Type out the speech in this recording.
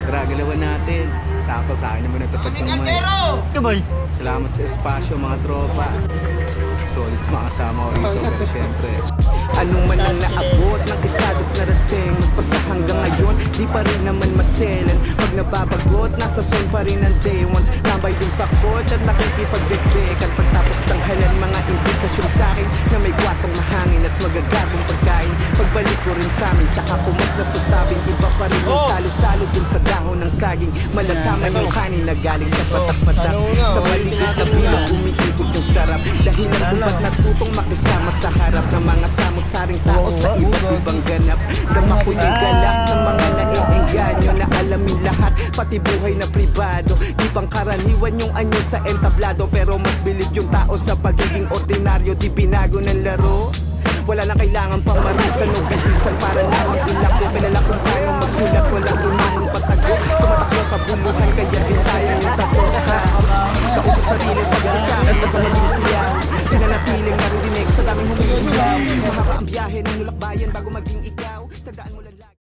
Tara, galawan natin. Sakto sa akin naman natapad ng may. Kabay. Salamat sa espasyo mga tropa. Solid mga kasama ko rito, pero syempre anong man ang naabot ng estado't narating, magpasa hanggang ngayon, di pa rin naman maselan. Pag nababagot, nasa zone pa rin ang day ones. Tambay dun sa court at nakikipagdekdekan. Pagtapos tanghalan mga imbitasyon sa akin na may kwatong mahangin at magagabong pagkain. Pagbalik ko rin sa amin, tsaka pumas na sasabing iba pa rin yung salo-salo dun sa dahon ng saging. Malataman yung kanin na galing sa patak-patak. Sa maligid na bilog, umiikot yung sarap. Dahilan kung ba't natutong makisama sa harap ng mga samot-saring tao sa iba't ibang ganap. Dama ko yung galak ng mga naiengganyo na alamin lahat, pati buhay na pribado. Di pang karaniwan yung anyo sa entablado, pero mas bilib yung tao sa pagiging ordinaryo. Di binago ng laro, wala na kailangan pang marisan o bihisan para naman ilako. Kilala kung paano magsulat, walang unahang patago. Tumatakbo kabuluhan, kaya di sayang yung tapo. Kausap sarili sa bansa at nagkamali siya. Pinanatiling naririnig sa daming humihiyaw. Mahaba ang biyahe ng nulakbayan bago maging ikaw. Tandaan mo lang